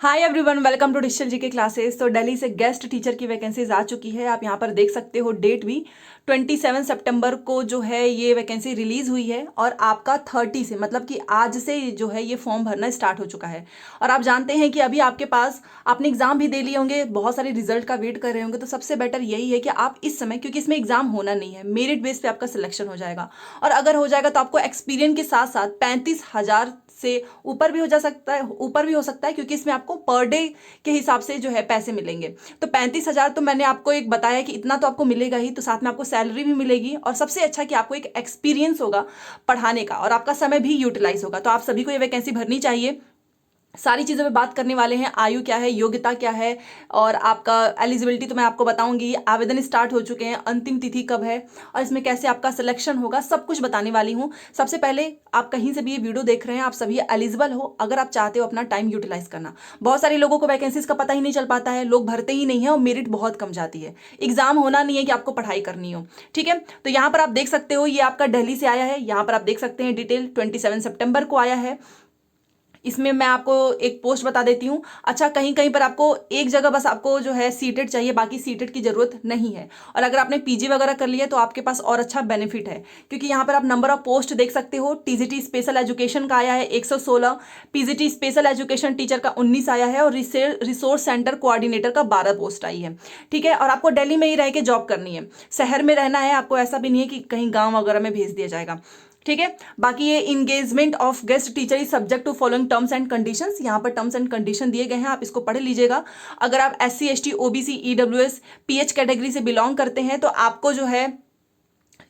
Hi everyone, welcome to digital GK classes. तो दिल्ली से guest teacher की वैकेंसीज आ चुकी है। आप यहाँ पर देख सकते हो डेट भी 27 सितंबर को जो है ये वैकेंसी रिलीज हुई है और आपका 30 से मतलब कि आज से जो है ये फॉर्म भरना स्टार्ट हो चुका है। और आप जानते हैं कि अभी आपके पास आपने एग्जाम भी दे लिए होंगे, बहुत सारे रिजल्ट का वेट कर रहे होंगे, तो सबसे बेटर यही है कि आप इस समय, क्योंकि इसमें एग्जाम होना नहीं है, मेरिट बेस पे आपका सिलेक्शन हो जाएगा। और अगर हो जाएगा तो आपको एक्सपीरियंस के साथ साथ 35,000 से ऊपर भी हो जा सकता है, ऊपर भी हो सकता है, क्योंकि इसमें आपको पर डे के हिसाब से जो है पैसे मिलेंगे। तो 35,000 तो मैंने आपको एक बताया कि इतना तो आपको मिलेगा ही, तो साथ में आपको सैलरी भी मिलेगी और सबसे अच्छा कि आपको एक एक्सपीरियंस होगा पढ़ाने का और आपका समय भी यूटिलाइज होगा। तो आप सभी को ये वैकेंसी भरनी चाहिए। सारी चीज़ों पे बात करने वाले हैं, आयु क्या है, योग्यता क्या है और आपका एलिजिबिलिटी तो मैं आपको बताऊंगी। आवेदन स्टार्ट हो चुके हैं, अंतिम तिथि कब है और इसमें कैसे आपका सिलेक्शन होगा, सब कुछ बताने वाली हूँ। सबसे पहले, आप कहीं से भी ये वीडियो देख रहे हैं, आप सभी एलिजिबल हो अगर आप चाहते हो अपना टाइम यूटिलाइज करना। बहुत सारे लोगों को वैकेंसीज का पता ही नहीं चल पाता है, लोग भरते ही नहीं है और मेरिट बहुत कम जाती है। एग्जाम होना नहीं है कि आपको पढ़ाई करनी हो, ठीक है। तो यहाँ पर आप देख सकते हो, ये आपका दिल्ली से आया है। यहाँ पर आप देख सकते हैं डिटेल 27 सितंबर को आया है। इसमें मैं आपको एक पोस्ट बता देती हूँ। अच्छा, कहीं कहीं पर आपको एक जगह बस आपको जो है सीटेड चाहिए, बाकी सीटेड की जरूरत नहीं है। और अगर आपने पीजी वगैरह कर लिया तो आपके पास और अच्छा बेनिफिट है, क्योंकि यहाँ पर आप नंबर ऑफ पोस्ट देख सकते हो। टीजीटी स्पेशल एजुकेशन का आया है 116, पीजीटी स्पेशल एजुकेशन टीचर का 19 आया है और रिसोर्स सेंटर कोऑर्डिनेटर का 12 पोस्ट आई है, ठीक है। और आपको दिल्ली में ही रह के जॉब करनी है, शहर में रहना है आपको, ऐसा भी नहीं है कि कहीं गाँव वगैरह में भेज दिया जाएगा, ठीक है। बाकी ये engagement of guest teacher is subject to following terms and conditions, यहाँ पर टर्म्स एंड कंडीशन दिए गए हैं, आप इसको पढ़ लीजिएगा। अगर आप SC ST OBC EWS PH category से बिलोंग करते हैं तो आपको जो है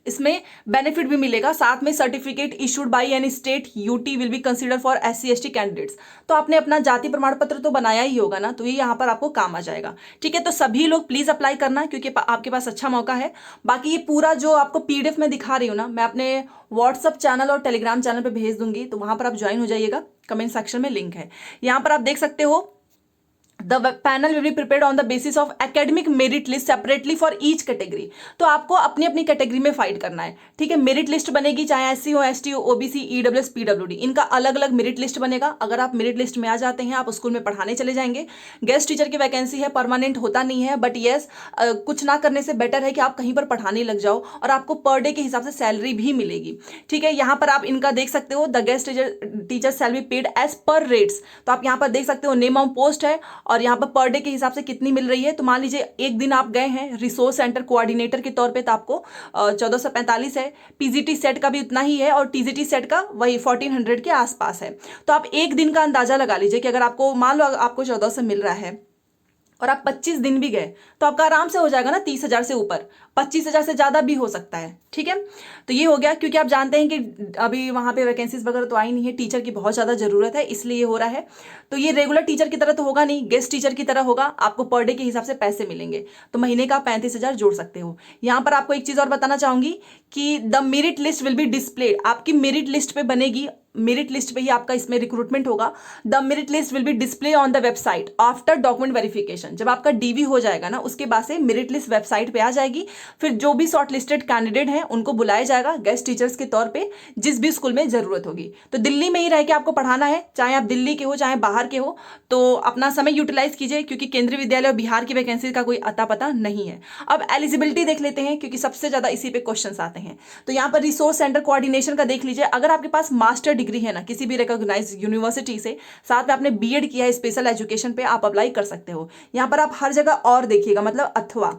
इसमें बेनिफिट भी मिलेगा। साथ में certificate issued by any state UT will be consider for SC ST candidates. तो आपने अपना जाति प्रमाण पत्र तो बनाया ही होगा ना, तो ये यहाँ पर आपको काम आ जाएगा, ठीक है। तो सभी लोग प्लीज अप्लाई करना, क्योंकि आपके पास अच्छा मौका है। बाकी ये पूरा जो आपको PDF में दिखा रही हूँ ना, मैं अपने व्हाट्सअप चैनल और टेलीग्राम चैनल पर भेज दूंगी, तो वहां पर आप ज्वाइन हो जाइएगा। कमेंट सेक्शन में लिंक है। यहाँ पर आप देख सकते हो, the panel will be prepared on the basis of academic merit list separately for each category. तो आपको अपनी अपनी कैटेगरी में फाइट करना है, ठीक है। मेरिट लिस्ट बनेगी, चाहे SC हो, ST हो, OBC EWS PWD, इनका अलग अलग मेरिट लिस्ट बनेगा। अगर आप मेरिट लिस्ट में आ जाते हैं, आप स्कूल में पढ़ाने चले जाएंगे। गेस्ट टीचर की वैकेंसी है, परमानेंट होता नहीं है, बट येस कुछ ना करने से बेटर है कि आप कहीं पर पढ़ाने लग जाओ और आपको पर डे के हिसाब से सैलरी भी मिलेगी, ठीक है। यहाँ पर आप इनका देख सकते हो, the guest teacher shall be paid as per rates. तो आप यहाँ पर देख सकते हो नेम ऑफ पोस्ट है और यहाँ पर डे के हिसाब से कितनी मिल रही है। तो मान लीजिए एक दिन आप गए हैं रिसोर्स सेंटर कोऑर्डिनेटर के तौर पे, तो आपको 1445 है। पीजीटी सेट का भी उतना ही है और टीजीटी सेट का वही 1400 के आसपास है। तो आप एक दिन का अंदाजा लगा लीजिए कि अगर आपको मान लो आपको 1400 मिल रहा है और आप 25 दिन भी गए तो आपका आराम से हो जाएगा ना 30,000 से ऊपर, 25,000 से ज्यादा भी हो सकता है, ठीक है। तो ये हो गया, क्योंकि आप जानते हैं कि अभी वहां पे वैकेंसीज वगैरह तो आई नहीं है, टीचर की बहुत ज्यादा जरूरत है, इसलिए ये हो रहा है। तो ये रेगुलर टीचर की तरह तो होगा नहीं, गेस्ट टीचर की तरह होगा। आपको पर डे के हिसाब से पैसे मिलेंगे, तो महीने का 35,000 जोड़ सकते हो। यहाँ पर आपको एक चीज और बताना चाहूंगी कि the merit list will be displayed, आपकी मेरिट लिस्ट पे बनेगी, मेरिट लिस्ट पे ही आपका इसमें रिक्रूटमेंट होगा। The merit list will be display on the website after document verification. जब आपका DV हो जाएगा ना, उसके बाद से मेरिट लिस्ट वेबसाइट पे आ जाएगी। फिर जो भी शॉर्ट लिस्टेड कैंडिडेट हैं उनको बुलाया जाएगा गेस्ट टीचर्स के तौर पे, जिस भी स्कूल में जरूरत होगी। तो दिल्ली में ही रह के आपको पढ़ाना है, चाहे आप दिल्ली के हो चाहे बाहर के हो। तो अपना समय यूटिलाइज कीजिए, क्योंकि केंद्रीय विद्यालय और बिहार की वैकेंसी का कोई अता पता नहीं है। अब एलिजिबिलिटी देख लेते हैं, क्योंकि सबसे ज्यादा इसी पे क्वेश्चन आते हैं। तो यहाँ पर रिसोर्स सेंटर कोऑर्डिनेशन का देख लीजिए। अगर आपके पास मास्टर डिग्री है ना किसी भी रिकॉग्नाइज यूनिवर्सिटी से, साथ में आपने B.Ed किया है स्पेशल एजुकेशन पे, आप अप्लाई कर सकते हो। यहाँ पर आप हर जगह और देखिएगा, मतलब अथवा,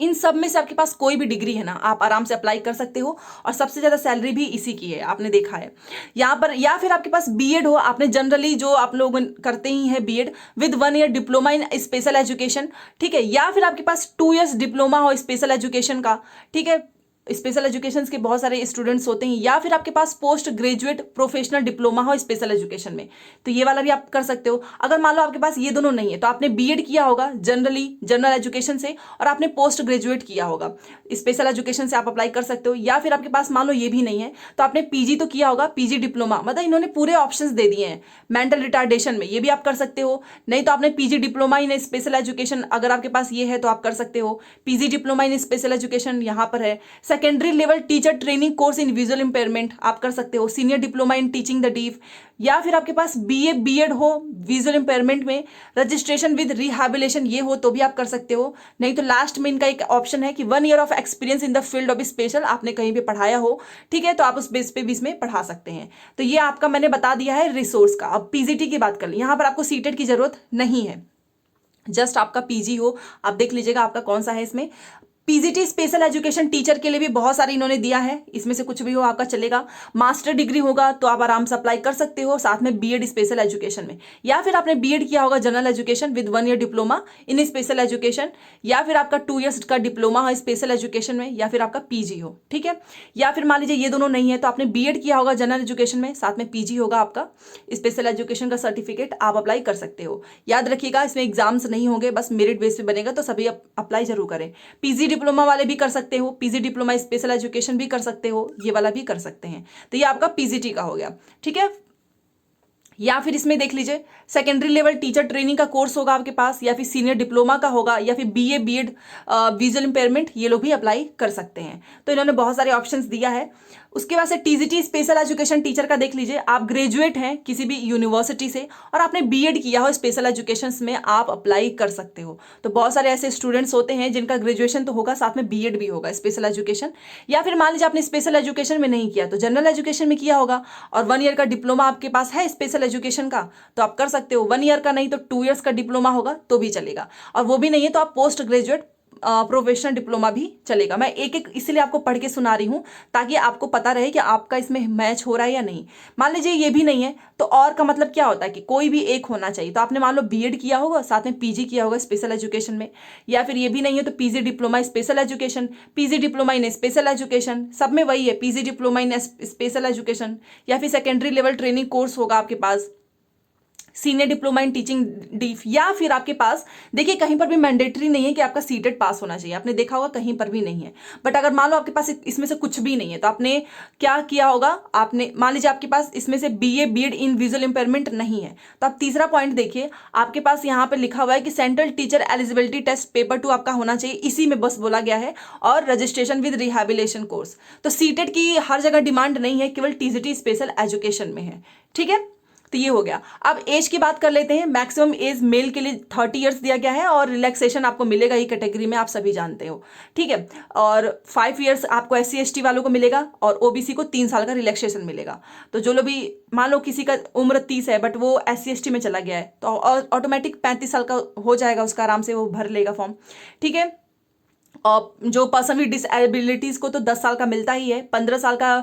इन सब में से आपके पास कोई भी डिग्री है ना, आप आराम से अप्लाई कर सकते हो। और सबसे ज्यादा सैलरी भी इसी की है, आपने देखा है यहाँ पर। या फिर आपके पास B.Ed हो, आपने जनरली जो आप लोग करते ही है B.Ed with 1 year diploma in special education, ठीक है। या फिर आपके पास 2 इयर्स डिप्लोमा हो स्पेशल एजुकेशन का, ठीक है। स्पेशल एजुकेशन के बहुत सारे स्टूडेंट्स होते हैं। या फिर आपके पास पोस्ट ग्रेजुएट प्रोफेशनल डिप्लोमा हो स्पेशल एजुकेशन में, तो ये वाला भी आप कर सकते हो। अगर मान लो आपके पास ये दोनों नहीं है, तो आपने B.Ed किया होगा जनरल एजुकेशन से और आपने पोस्ट ग्रेजुएट किया होगा स्पेशल एजुकेशन से, आप अप्लाई कर सकते हो। या फिर आपके पास मान लो ये भी नहीं है, तो आपने PG तो किया होगा, PG डिप्लोमा, मतलब इन्होंने पूरे ऑप्शन दे दिए हैं। मेंटल रिटार्डेशन में ये भी आप कर सकते हो, नहीं तो आपने PG diploma in special education, अगर आपके पास ये है तो आप कर सकते हो। PG diploma in special education यहाँ पर है। Secondary level teacher training course in visual impairment आप कर सकते हो, senior diploma in teaching the deaf, या फिर आपके पास बीए बीएड हो विजुअल इंपेयरमेंट में, रजिस्ट्रेशन विद रिहैबिलिटेशन ये हो तो भी आप कर सकते हो। नहीं तो लास्ट में इनका एक ऑप्शन है कि 1 year of experience in the field of special, आपने कहीं भी पढ़ाया हो, ठीक है, तो आप उस बेस पे भी इसमें पढ़ा सकते हैं। तो ये आपका मैंने बता दिया है रिसोर्स का। अब पीजीटी की बात कर ली, यहाँ पर आपको सीटेट की जरूरत नहीं है, जस्ट आपका पीजी हो। आप देख लीजिएगा आपका कौन सा है। इसमें पीजीटी स्पेशल एजुकेशन टीचर के लिए भी बहुत सारे इन्होंने दिया है, इसमें से कुछ भी हो आपका चलेगा। मास्टर डिग्री होगा तो आप आराम से अप्लाई कर सकते हो, साथ में बीएड स्पेशल एजुकेशन में, या फिर आपने बीएड किया होगा general education with 1 year diploma in special education, या फिर आपका 2 ईयर्स का डिप्लोमा हो स्पेशल एजुकेशन में, या फिर आपका पीजी हो, ठीक है। या फिर मान लीजिए ये दोनों नहीं है तो आपने बीएड किया होगा जनरल एजुकेशन में, साथ में पीजी होगा आपका स्पेशल एजुकेशन का सर्टिफिकेट, आप अप्लाई कर सकते हो। याद रखिएगा इसमें एग्जाम्स नहीं होंगे, बस मेरिट बेस पे बनेगा, तो सभी अप्लाई जरूर करें। पीजी डिप्लोमा वाले भी कर सकते हो, पीजी डिप्लोमा स्पेशल एजुकेशन भी कर सकते हो, ये वाला भी कर सकते हैं। तो ये आपका पीजीटी का हो गया, ठीक है। या फिर इसमें देख लीजिए सेकेंडरी लेवल टीचर ट्रेनिंग का कोर्स होगा आपके पास, या फिर सीनियर डिप्लोमा का होगा, या फिर बीए बीएड विजुअल इंपेयरमेंट, ये लोग भी अप्लाई कर सकते हैं। तो इन्होंने बहुत सारे ऑप्शंस दिया है। उसके बाद से टीजीटी स्पेशल एजुकेशन टीचर का देख लीजिए, आप ग्रेजुएट हैं किसी भी यूनिवर्सिटी से और आपने बीएड किया हो स्पेशल एजुकेशन में, आप अप्लाई कर सकते हो। तो बहुत सारे ऐसे स्टूडेंट्स होते हैं जिनका ग्रेजुएशन तो होगा, साथ में बीएड भी होगा स्पेशल एजुकेशन, या फिर मान लीजिए आपने स्पेशल एजुकेशन में नहीं किया तो जनरल एजुकेशन में किया होगा और 1 ईयर का डिप्लोमा आपके पास है स्पेशल एजुकेशन का, तो आप कर सकते हो। 1 ईयर का नहीं तो 2 ईयर्स का डिप्लोमा होगा तो भी चलेगा, और वो भी नहीं है तो आप पोस्ट ग्रेजुएट प्रोफेशनल डिप्लोमा भी चलेगा। मैं एक एक इसलिए आपको पढ़ के सुना रही हूँ ताकि आपको पता रहे कि आपका इसमें मैच हो रहा है या नहीं। मान लीजिए ये भी नहीं है तो और का मतलब क्या होता है कि कोई भी एक होना चाहिए। तो आपने मान लो बीएड किया होगा, साथ में पीजी किया होगा स्पेशल एजुकेशन में, या फिर ये भी नहीं है तो PG diploma special education, PG diploma in special education, सब में वही है PG diploma in special education, या फिर सेकेंडरी लेवल ट्रेनिंग कोर्स होगा आपके पास, senior diploma in teaching deaf, या फिर आपके पास देखिए कहीं पर भी मैंडेटरी नहीं है कि आपका सीटेट पास होना चाहिए, आपने देखा होगा कहीं पर भी नहीं है। बट अगर मान लो आपके पास इसमें से कुछ भी नहीं है तो आपने क्या किया होगा, आपने मान लीजिए आपके पास इसमें से BA BEd in visual impairment नहीं है तो आप तीसरा पॉइंट देखिए, आपके पास यहाँ पर लिखा हुआ है कि central teacher eligibility test paper 2 आपका होना चाहिए, इसी में बस बोला गया है, और रजिस्ट्रेशन विद रिहैबिलिटेशन कोर्स। तो सीटेट की हर जगह डिमांड नहीं है, केवल टीजीटी स्पेशल एजुकेशन में है, ठीक है। तो ये हो गया। अब एज की बात कर लेते हैं। मैक्सिमम एज मेल के लिए 30 इयर्स दिया गया है और रिलैक्सेशन आपको मिलेगा ही कैटेगरी में, आप सभी जानते हो, ठीक है। और 5 इयर्स आपको SC ST वालों को मिलेगा और OBC को 3 साल का रिलैक्सेशन मिलेगा। तो जो लोग भी मान लो किसी का उम्र 30 है बट वो SC ST में चला गया है तो ऑटोमेटिक 35 साल का हो जाएगा उसका, आराम से वो भर लेगा फॉर्म, ठीक है। और जो पर्सन विद डिसेबिलिटीज को तो 10 साल का मिलता ही है, 15 साल का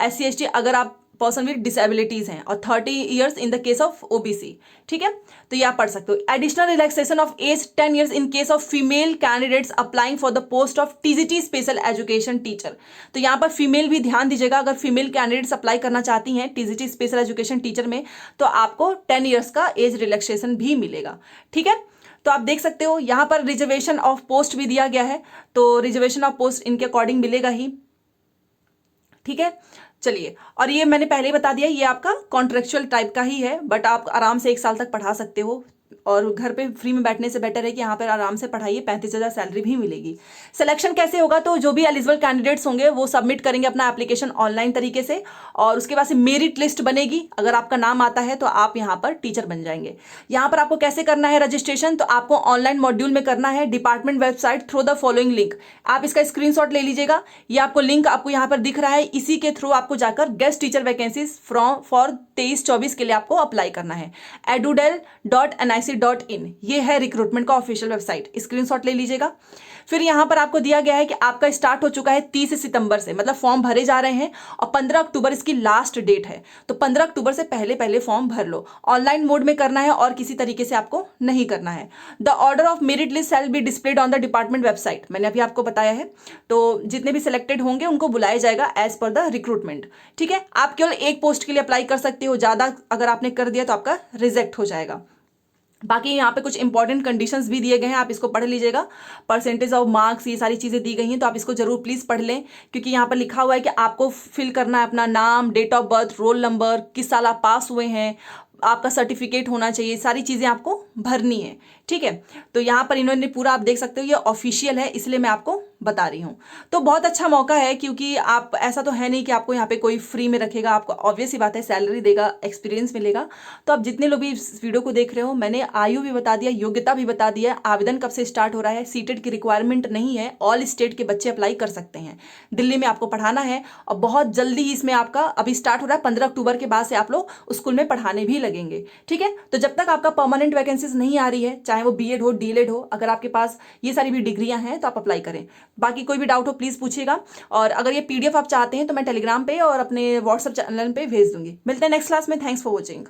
SC ST अगर आप पर्सन विद डिसेबिलिटीज हैं, और 30 years in the case of OBC, ठीक है। तो ये आप पढ़ सकते हो। Additional relaxation of age 10 years in case of female candidates applying for the post of TGT special education teacher. तो यहाँ पर फीमेल भी ध्यान दीजिएगा, अगर फीमेल कैंडिडेट्स अप्लाई करना चाहती हैं TGT स्पेशल एजुकेशन टीचर में तो आपको 10 इयर्स का एज रिलैक्सेशन भी मिलेगा, ठीक है। तो आप देख सकते हो यहाँ पर रिजर्वेशन ऑफ पोस्ट भी दिया गया है, तो रिजर्वेशन ऑफ पोस्ट इनके अकॉर्डिंग मिलेगा ही, ठीक है। चलिए, और ये मैंने पहले ही बता दिया ये आपका कॉन्ट्रेक्चुअल टाइप का ही है, बट आप आराम से 1 साल तक पढ़ा सकते हो, और घर पे फ्री में बैठने से बेटर है कि यहाँ पर आराम से पढ़ाइए, 35,000 सैलरी भी मिलेगी। सिलेक्शन कैसे होगा, तो जो भी एलिजिबल कैंडिडेट्स होंगे वो सबमिट करेंगे अपना एप्लीकेशन ऑनलाइन तरीके से, और उसके बाद से मेरिट लिस्ट बनेगी, अगर आपका नाम आता है तो आप यहाँ पर टीचर बन जाएंगे। यहाँ पर आपको कैसे करना है रजिस्ट्रेशन, तो आपको ऑनलाइन मॉड्यूल में करना है department website through the following link. आप इसका स्क्रीनशॉट ले लीजिएगा, ये आपको लिंक आपको यहाँ पर दिख रहा है, इसी के थ्रू आपको जाकर गेस्ट टीचर वैकेंसीज फॉर 23-24 के लिए आपको अप्लाई करना है। edudel.nic.in ये है रिक्रूटमेंट का ऑफिशियल वेबसाइट, स्क्रीनशॉट ले लीजिएगा। फिर यहाँ पर आपको दिया गया है कि आपका स्टार्ट हो चुका है 30 सितंबर से, मतलब फॉर्म भरे जा रहे हैं और 15 अक्टूबर इसकी लास्ट डेट है, तो 15 अक्टूबर से पहले पहले फॉर्म भर लो। ऑनलाइन मोड में करना है और किसी तरीके से आपको नहीं करना है। The order of merit list shall be displayed on the department website, मैंने अभी आपको बताया है। तो जितने भी सिलेक्टेड होंगे उनको बुलाया जाएगा एज पर द रिक्रूटमेंट, ठीक है। आप केवल एक पोस्ट के लिए अप्लाई कर सकते हो, ज़्यादा अगर आपने कर दिया तो आपका रिजेक्ट हो जाएगा। बाकी यहाँ पे कुछ इंपॉर्टेंट कंडीशंस भी दिए गए हैं, आप इसको पढ़ लीजिएगा। परसेंटेज ऑफ मार्क्स, ये सारी चीज़ें दी गई हैं, तो आप इसको जरूर प्लीज़ पढ़ लें, क्योंकि यहाँ पर लिखा हुआ है कि आपको फिल करना है अपना नाम, date of birth, roll number, किस साल आप पास हुए हैं, आपका सर्टिफिकेट होना चाहिए, सारी चीज़ें आपको भरनी है, ठीक है। तो यहाँ पर इन्होंने पूरा आप देख सकते हो ये ऑफिशियल है, इसलिए मैं आपको बता रही हूँ। तो बहुत अच्छा मौका है, क्योंकि आप, ऐसा तो है नहीं कि आपको यहाँ पे कोई फ्री में रखेगा, आपको ऑब्वियस ही बात है सैलरी देगा, एक्सपीरियंस मिलेगा। तो आप जितने लोग भी इस वीडियो को देख रहे हो, मैंने आयु भी बता दिया, योग्यता भी बता दिया, आवेदन कब से स्टार्ट हो रहा है, सीटेट की रिक्वायरमेंट नहीं है, ऑल स्टेट के बच्चे अप्लाई कर सकते हैं। दिल्ली में आपको पढ़ाना है और बहुत जल्दी इसमें आपका अभी स्टार्ट हो रहा है, 15 अक्टूबर के बाद से आप लोग स्कूल में पढ़ाने भी लगेंगे। ठीक है, तो जब तक आपका परमानेंट वैकेंसीज नहीं आ रही है, चाहे वो बीएड हो, डीएलएड हो, अगर आपके पास ये सारी भी डिग्रियां हैं तो आप अप्लाई करें। बाकी कोई भी डाउट हो प्लीज पूछिएगा, और अगर ये पीडीएफ आप चाहते हैं तो मैं टेलीग्राम पे और अपने व्हाट्सएप चैनल पे भेज दूंगी। मिलते हैं नेक्स्ट क्लास में। Thanks for watching.